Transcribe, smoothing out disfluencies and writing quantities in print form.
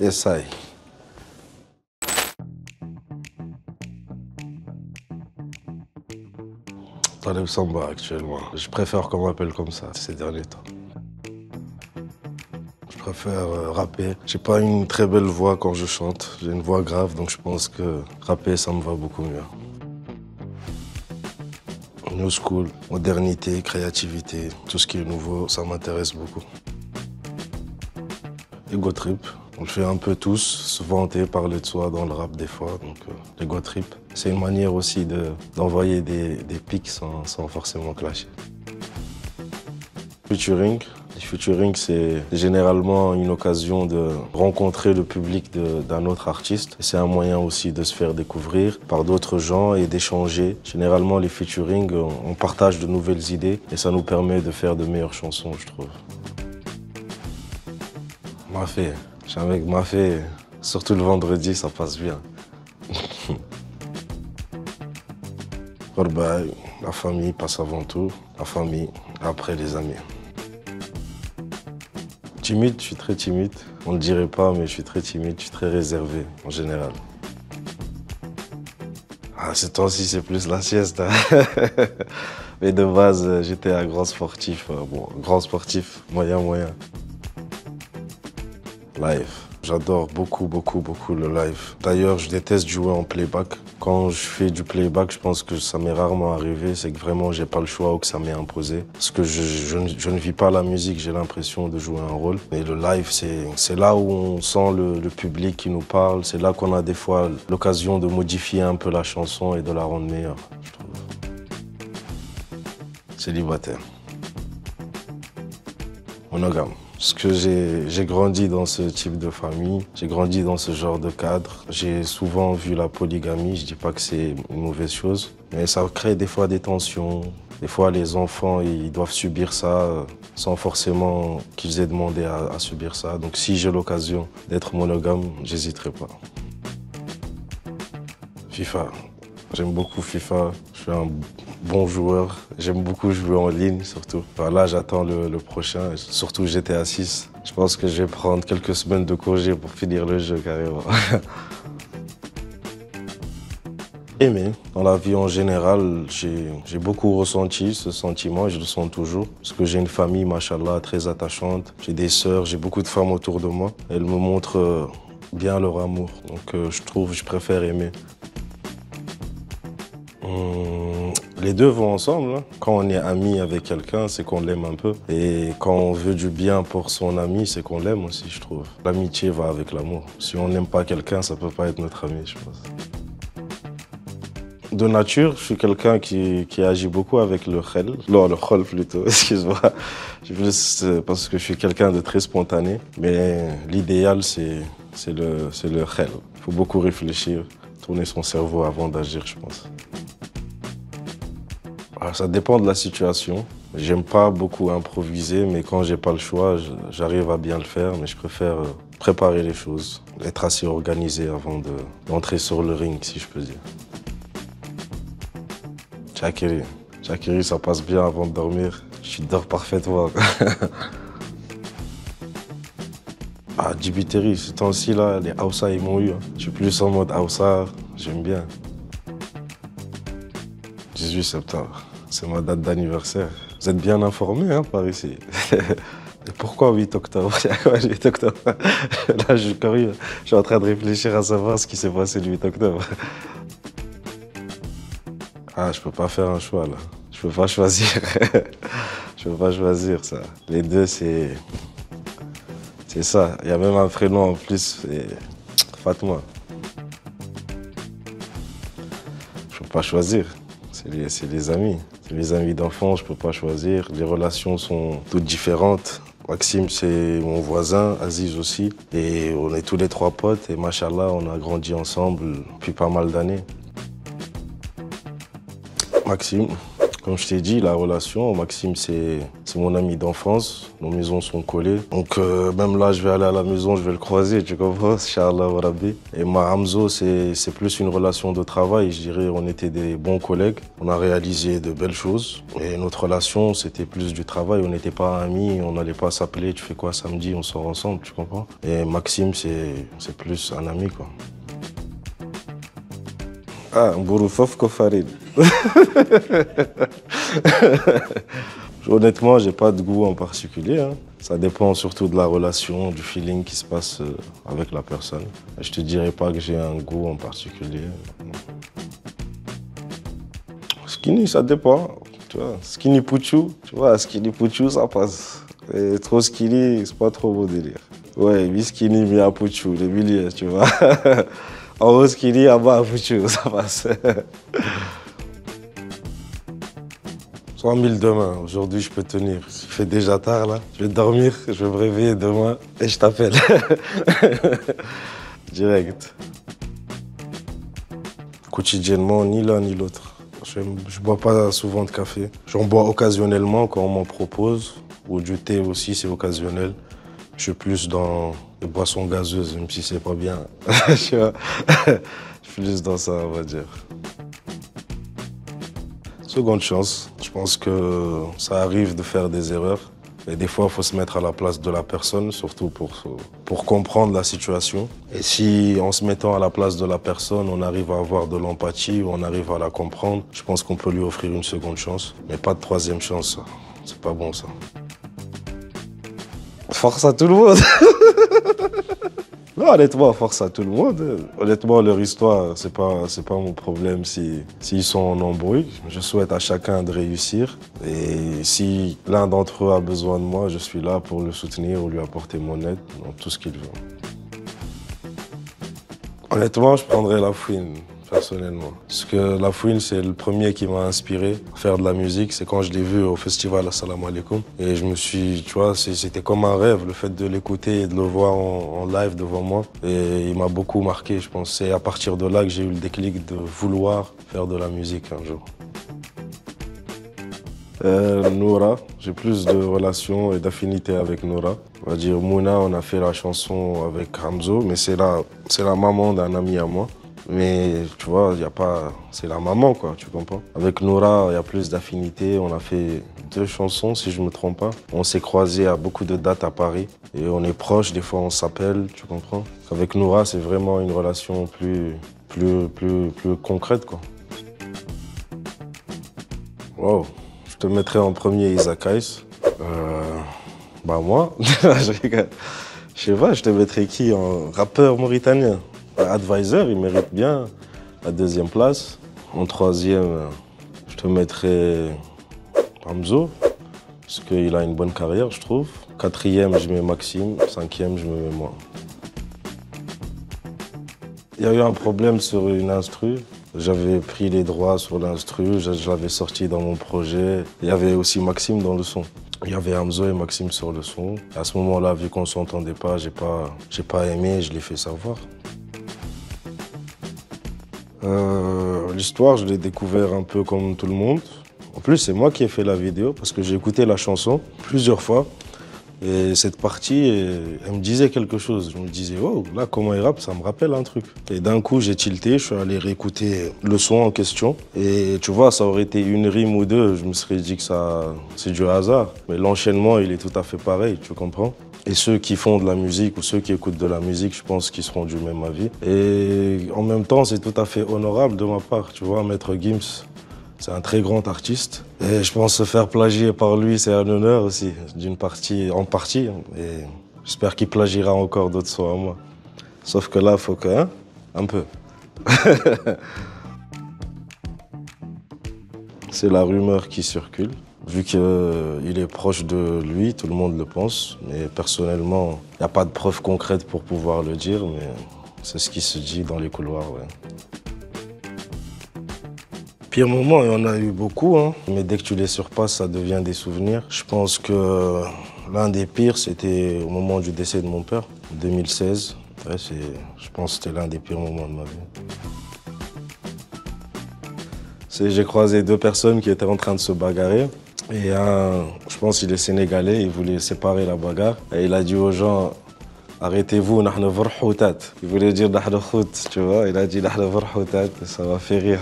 Essaye. Taleb Samba actuellement. Je préfère qu'on m'appelle comme ça ces derniers temps. Je préfère rapper. J'ai pas une très belle voix quand je chante. J'ai une voix grave, donc je pense que rapper, ça me va beaucoup mieux. New school, modernité, créativité, tout ce qui est nouveau, ça m'intéresse beaucoup. Ego trip, on le fait un peu tous, se vanter, parler de soi dans le rap des fois, donc l'ego trip. C'est une manière aussi d'envoyer des pics sans forcément clasher. Featuring. Les featuring, c'est généralement une occasion de rencontrer le public d'un autre artiste. C'est un moyen aussi de se faire découvrir par d'autres gens et d'échanger. Généralement, les featuring, on partage de nouvelles idées et ça nous permet de faire de meilleures chansons, je trouve. Mafé. Je suis avec Mafé, surtout le vendredi, ça passe bien. La famille passe avant tout, la famille, après les amis. Timide, je suis très timide. On ne le dirait pas, mais je suis très timide, je suis très réservé en général. Ah, ces temps-ci, c'est plus la sieste. Hein. Mais de base, j'étais un grand sportif. Bon, grand sportif, moyen. Live. J'adore beaucoup le live. D'ailleurs, je déteste jouer en playback. Quand je fais du playback, je pense que ça m'est rarement arrivé. C'est que vraiment, j'ai pas le choix ou que ça m'est imposé. Parce que je ne vis pas la musique, j'ai l'impression de jouer un rôle. Mais le live, c'est là où on sent le public qui nous parle. C'est là qu'on a des fois l'occasion de modifier un peu la chanson et de la rendre meilleure, je trouve. Célibataire. Monogame. Parce que j'ai grandi dans ce type de famille, j'ai grandi dans ce genre de cadre. J'ai souvent vu la polygamie, je dis pas que c'est une mauvaise chose, mais ça crée des fois des tensions. Des fois, les enfants, ils doivent subir ça sans forcément qu'ils aient demandé à subir ça. Donc si j'ai l'occasion d'être monogame, j'hésiterai pas. FIFA. J'aime beaucoup FIFA. Je suis un bon joueur. J'aime beaucoup jouer en ligne, surtout. Enfin, là, j'attends le prochain, surtout GTA 6. Je pense que je vais prendre quelques semaines de congé pour finir le jeu, carrément. Aimer. Dans la vie en général, j'ai beaucoup ressenti ce sentiment et je le sens toujours. Parce que j'ai une famille, machallah, très attachante. J'ai des sœurs, j'ai beaucoup de femmes autour de moi. Elles me montrent bien leur amour. Donc je préfère aimer. Les deux vont ensemble. Hein. Quand on est ami avec quelqu'un, c'est qu'on l'aime un peu. Et quand on veut du bien pour son ami, c'est qu'on l'aime aussi, je trouve. L'amitié va avec l'amour. Si on n'aime pas quelqu'un, ça peut pas être notre ami, je pense. De nature, je suis quelqu'un qui agit beaucoup avec le khel. Non, le khol plutôt, excuse-moi. Parce que je suis quelqu'un de très spontané. Mais l'idéal, c'est le khel. Il faut beaucoup réfléchir, tourner son cerveau avant d'agir, je pense. Ça dépend de la situation. J'aime pas beaucoup improviser, mais quand j'ai pas le choix, j'arrive à bien le faire. Mais je préfère préparer les choses, être assez organisé avant d'entrer sur le ring, si je peux dire. Jackery. Jackery, ça passe bien avant de dormir. Je dors parfaitement. Djibiteri, ce temps-ci, là, les Hausa, ils m'ont eu. Hein. Je suis plus en mode Hausa, j'aime bien. 18 septembre, c'est ma date d'anniversaire. Vous êtes bien informés, hein, par ici. Et pourquoi 8 octobre? 8 octobre. Là, je suis curieux. Je suis en train de réfléchir à savoir ce qui s'est passé le 8 octobre. Je peux pas faire un choix, là. Je peux pas choisir. Je peux pas choisir, ça. Les deux, c'est ça. Il y a même un prénom en plus, c'est Fatma. Je peux pas choisir. C'est les amis. C'est les amis d'enfance, je peux pas choisir. Les relations sont toutes différentes. Maxime, c'est mon voisin, Aziz aussi. Et on est tous les trois potes. Et machallah, on a grandi ensemble depuis pas mal d'années. Maxime, Comme je t'ai dit, la relation, Maxime, c'est mon ami d'enfance. Nos maisons sont collées. Donc même là, je vais aller à la maison, je vais le croiser, tu comprends? Inch'Allah wa Rabbi. Et moi, Hamzo, c'est plus une relation de travail. Je dirais, on était des bons collègues. On a réalisé de belles choses. Et notre relation, c'était plus du travail. On n'était pas amis, on n'allait pas s'appeler. Tu fais quoi samedi? On sort ensemble, tu comprends? Et Maxime, c'est plus un ami, quoi. Ah, Mbouroufof Kofarid. Honnêtement, j'ai pas de goût en particulier, hein. Ça dépend surtout de la relation, du feeling qui se passe avec la personne. Je te dirais pas que j'ai un goût en particulier. Skinny, ça dépend. Tu vois, skinny pouchou, tu vois, skinny pouchou, ça passe. Et trop skinny, c'est pas trop beau délire. Ouais, mi-skinny, mi-pouchou, les milieux, tu vois. En haut skinny, en bas pouchou, ça passe. 100 000 demain. Aujourd'hui, je peux tenir. Il fait déjà tard, là. Je vais dormir, je vais me réveiller demain et je t'appelle. Direct. Quotidiennement, ni l'un ni l'autre. Je bois pas souvent de café. J'en bois occasionnellement quand on m'en propose. Ou du thé aussi, c'est occasionnel. Je suis plus dans les boissons gazeuses, même si c'est pas bien. Je suis plus dans ça, on va dire. Seconde chance. Je pense que ça arrive de faire des erreurs. Et des fois, il faut se mettre à la place de la personne, surtout pour comprendre la situation. Et si, en se mettant à la place de la personne, on arrive à avoir de l'empathie, on arrive à la comprendre, je pense qu'on peut lui offrir une seconde chance. Mais pas de troisième chance, ça. C'est pas bon, ça. Force à tout le monde. Non, honnêtement, force à tout le monde. Honnêtement, leur histoire, c'est pas mon problème s'ils sont en embrouille. Je souhaite à chacun de réussir. Et si l'un d'entre eux a besoin de moi, je suis là pour le soutenir ou lui apporter mon aide dans tout ce qu'il veut. Honnêtement, je prendrais La Fouine, personnellement. Parce que La Fouine, c'est le premier qui m'a inspiré à faire de la musique. C'est quand je l'ai vu au festival Assalamu Alaikum. Et je me suis, tu vois, c'était comme un rêve, le fait de l'écouter et de le voir en live devant moi. Et il m'a beaucoup marqué, je pense. C'est à partir de là que j'ai eu le déclic de vouloir faire de la musique un jour. Noura, j'ai plus de relations et d'affinités avec Noura. On va dire Mouna, on a fait la chanson avec Hamzo, mais c'est la maman d'un ami à moi. Mais tu vois, y a pas, c'est la maman, quoi, tu comprends? Avec Noura, il y a plus d'affinités. On a fait 2 chansons, si je me trompe pas. On s'est croisés à beaucoup de dates à Paris. Et on est proches, des fois on s'appelle, tu comprends? Avec Noura, c'est vraiment une relation plus concrète, quoi. Wow. Je te mettrais en premier Isaac Hayes. Bah moi, je rigole. Je sais pas, je te mettrais qui en rappeur mauritanien? Advisor, il mérite bien la 2e place. En 3e, je te mettrais Hamzo, parce qu'il a une bonne carrière, je trouve. 4e, je mets Maxime. 5e, je me mets moi. Il y a eu un problème sur une instru. J'avais pris les droits sur l'instru, je l'avais sorti dans mon projet. Il y avait aussi Maxime dans le son. Il y avait Hamzo et Maxime sur le son. À ce moment-là, vu qu'on ne s'entendait pas, j'ai pas aimé, je l'ai fait savoir. L'histoire, je l'ai découvert un peu comme tout le monde. En plus, c'est moi qui ai fait la vidéo parce que j'ai écouté la chanson plusieurs fois. Et cette partie, elle me disait quelque chose. Je me disais, oh, là, comment il rappe, ça me rappelle un truc. Et d'un coup, j'ai tilté, je suis allé réécouter le son en question. Et tu vois, ça aurait été une rime ou deux, je me serais dit que c'est du hasard. Mais l'enchaînement, il est tout à fait pareil, tu comprends? Et ceux qui font de la musique ou ceux qui écoutent de la musique, je pense qu'ils seront du même avis. Et en même temps, c'est tout à fait honorable de ma part. Tu vois, Maître Gims, c'est un très grand artiste. Et je pense se faire plagier par lui, c'est un honneur aussi, en partie. Et j'espère qu'il plagiera encore d'autres sons à moi. Sauf que là, il faut que, hein, un peu. C'est la rumeur qui circule. Vu qu'il est proche de lui, tout le monde le pense. Mais personnellement, il n'y a pas de preuve concrète pour pouvoir le dire, mais c'est ce qui se dit dans les couloirs, ouais. Pire moment, il y en a eu beaucoup, hein. Mais dès que tu les surpasses, ça devient des souvenirs. Je pense que l'un des pires, c'était au moment du décès de mon père, en 2016. Ouais, je pense que c'était l'un des pires moments de ma vie. J'ai croisé deux personnes qui étaient en train de se bagarrer. Et un, je pense qu'il est sénégalais, il voulait séparer la bagarre. Et il a dit aux gens, arrêtez-vous, nahnu vrhoutat. Il voulait dire nahnu khout, tu vois. Il a dit nahnu vrhoutat, ça m'a fait rire.